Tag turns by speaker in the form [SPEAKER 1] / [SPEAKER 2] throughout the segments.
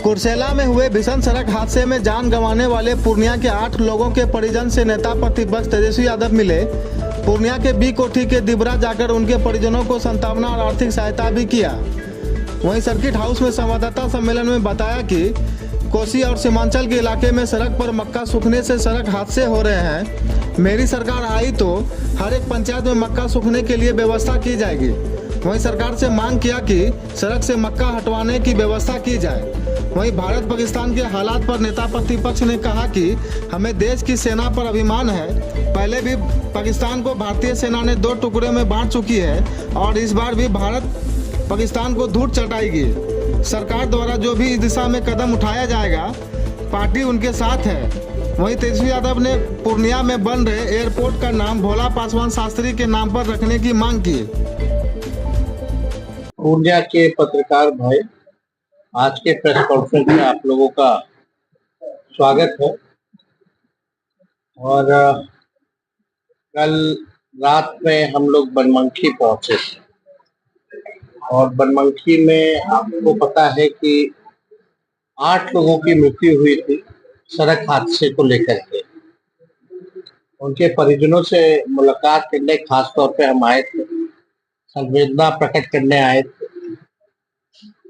[SPEAKER 1] कुर्सेला में हुए भीषण सड़क हादसे में जान गंवाने वाले पूर्णिया के 8 लोगों के परिजन से नेता प्रतिपक्ष तेजस्वी यादव मिले। पूर्णिया के बी कोठी के दिबरा जाकर उनके परिजनों को सांत्वना और आर्थिक सहायता भी किया। वहीं सर्किट हाउस में संवाददाता सम्मेलन में बताया कि कोसी और सीमांचल के इलाके में सड़क पर मक्का सूखने से सड़क हादसे हो रहे हैं। मेरी सरकार आई तो हर एक पंचायत में मक्का सूखने के लिए व्यवस्था की जाएगी। वहीं सरकार से मांग किया कि सड़क से मक्का हटवाने की व्यवस्था की जाए। वहीं भारत पाकिस्तान के हालात पर नेता प्रतिपक्ष ने कहा कि हमें देश की सेना पर अभिमान है। पहले भी पाकिस्तान को भारतीय सेना ने 2 टुकड़े में बांट चुकी है और इस बार भी भारत पाकिस्तान को धूल चटाएगी। सरकार द्वारा जो भी इस दिशा में कदम उठाया जाएगा, पार्टी उनके साथ है। वहीं तेजस्वी यादव ने पूर्णिया में बन रहे एयरपोर्ट का नाम भोला पासवान शास्त्री के नाम पर रखने की मांग की।
[SPEAKER 2] पूर्णिया के पत्रकार भाई, आज के प्रेस कॉन्फ्रेंस में आप लोगों का स्वागत है। और कल रात में हम लोग बनमनखी पहुंचे और बनमनखी में आपको पता है कि 8 लोगों की मृत्यु हुई थी सड़क हादसे को लेकर के। उनके परिजनों से मुलाकात करने खास तौर पे हम आए थे, संवेदना प्रकट करने आए थे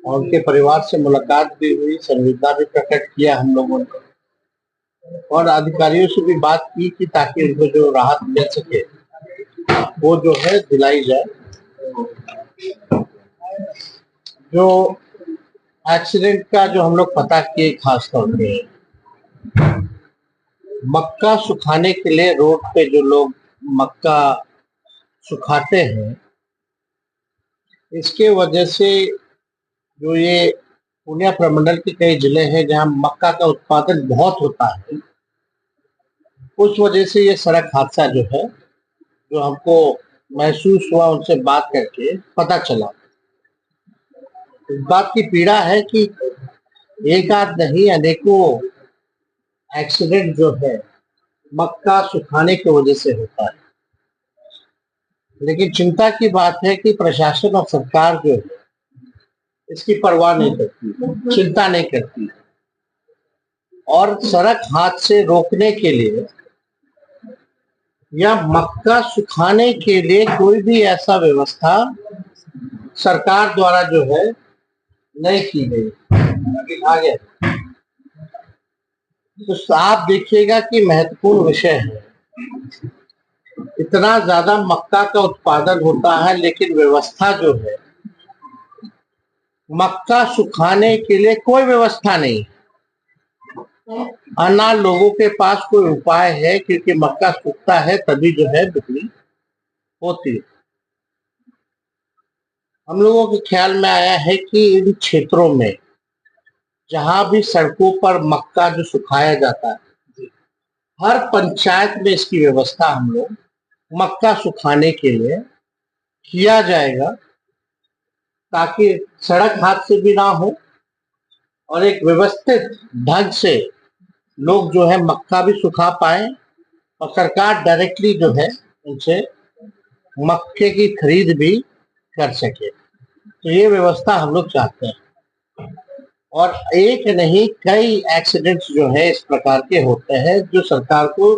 [SPEAKER 2] और उनके परिवार से मुलाकात भी हुई, संवेदना भी प्रकट किया हम लोगों ने और अधिकारियों से भी बात की कि ताकि उनको जो राहत मिल सके वो जो है दिलाई जाए। जो एक्सीडेंट का जो हम लोग पता किए खास तौर पे मक्का सुखाने के लिए रोड पे जो लोग मक्का सुखाते हैं, इसके वजह से जो ये पूर्णिया प्रमंडल के कई जिले हैं जहां मक्का का उत्पादन बहुत होता है, उस वजह से ये सड़क हादसा जो है, जो हमको महसूस हुआ उनसे बात करके पता चला। इस बात की पीड़ा है कि एक आध नहीं अनेकों एक्सीडेंट जो है मक्का सुखाने की वजह से होता है। लेकिन चिंता की बात है कि प्रशासन और सरकार जो है इसकी परवाह नहीं करती, चिंता नहीं करती और सड़क हादसे रोकने के लिए या मक्का सुखाने के लिए कोई भी ऐसा व्यवस्था सरकार द्वारा जो है नहीं की गई। आगे तो आप देखिएगा कि महत्वपूर्ण विषय है। इतना ज्यादा मक्का का उत्पादन होता है लेकिन व्यवस्था जो है मक्का सुखाने के लिए कोई व्यवस्था नहीं और ना लोगों के पास कोई उपाय है, क्योंकि मक्का सूखता है तभी जो है बिक्री होती है। हम लोगों के ख्याल में आया है कि इन क्षेत्रों में जहां भी सड़कों पर मक्का जो सुखाया जाता है, हर पंचायत में इसकी व्यवस्था हम लोग मक्का सुखाने के लिए किया जाएगा, ताकि सड़क हादसे भी ना हो और एक व्यवस्थित ढंग से लोग जो है मक्का भी सुखा पाए और सरकार डायरेक्टली जो है उनसे मक्के की खरीद भी कर सके। तो ये व्यवस्था हम लोग चाहते हैं और एक नहीं कई एक्सीडेंट्स जो है इस प्रकार के होते हैं जो सरकार को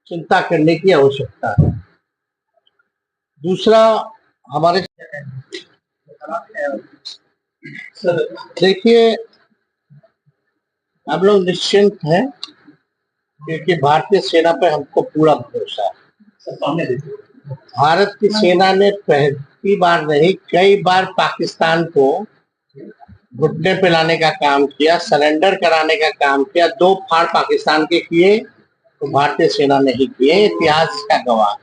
[SPEAKER 2] चिंता करने की आवश्यकता है। दूसरा, हमारे देखिए हम लोग निश्चिंत हैं क्योंकि भारतीय सेना पे हमको पूरा भरोसा है। भारत की सेना ने पहली बार नहीं कई बार पाकिस्तान को घुटने पे लाने का काम किया, सरेंडर कराने का काम किया। 2 फाड़ पाकिस्तान के किए तो भारतीय सेना नहीं किए, इतिहास इसका गवाह।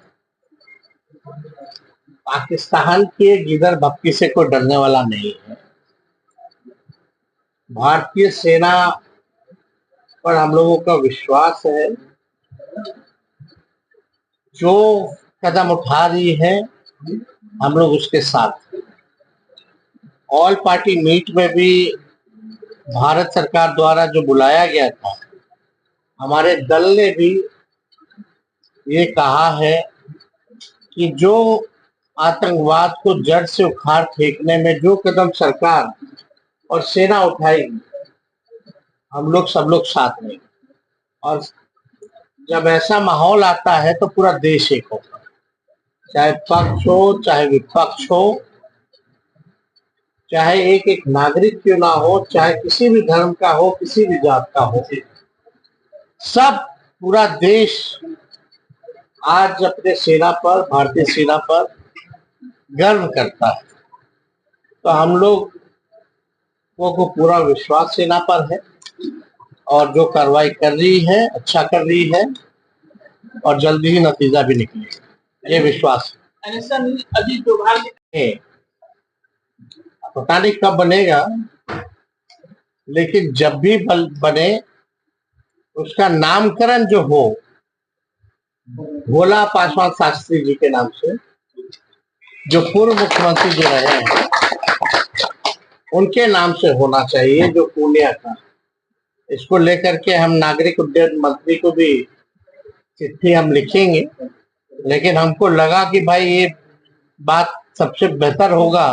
[SPEAKER 2] पाकिस्तान के जिधर भक्ति से कोई डरने वाला नहीं है। भारतीय सेना पर हम लोगों का विश्वास है, जो कदम उठा रही है हम लोग उसके साथ। ऑल पार्टी मीट में भी भारत सरकार द्वारा जो बुलाया गया था, हमारे दल ने भी ये कहा है कि जो आतंकवाद को जड़ से उखाड़ फेंकने में जो कदम सरकार और सेना उठाएगी हम लोग सब लोग साथ में, और जब ऐसा माहौल आता है तो पूरा देश एक होता है, चाहे पक्ष हो चाहे विपक्ष हो, चाहे एक एक नागरिक क्यों ना हो, चाहे किसी भी धर्म का हो, किसी भी जात का हो, सब पूरा देश आज अपने सेना पर, भारतीय सेना पर गर्व करता है। तो हम लोग को पूरा विश्वास सेना पर है, और जो कार्रवाई कर रही है अच्छा कर रही है, और जल्दी ही नतीजा भी निकलेगा, ये विश्वास है। पता नहीं कब बनेगा, लेकिन जब भी बने उसका नामकरण जो हो भोला पासवान शास्त्री जी के नाम से, जो पूर्व मुख्यमंत्री जो रहे हैं उनके नाम से होना चाहिए, जो पूर्णिया का। इसको लेकर के हम नागरिक उड्डयन मंत्री को भी चिट्ठी हम लिखेंगे, लेकिन हमको लगा कि भाई ये बात सबसे बेहतर होगा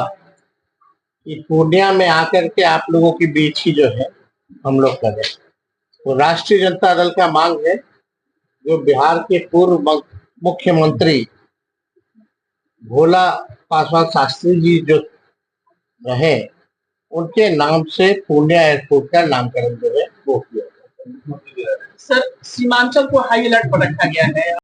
[SPEAKER 2] कि पूर्णिया में आकर के आप लोगों के बीच ही जो है हम लोग करें। तो राष्ट्रीय जनता दल का मांग है, जो बिहार के पूर्व मुख्यमंत्री भोला पासवान शास्त्री जी जो रहे, उनके नाम से पूर्णिया एयरपोर्ट का नामकरण जो है वो किया।
[SPEAKER 3] सर, सीमांचल को हाई अलर्ट पर रखा गया है।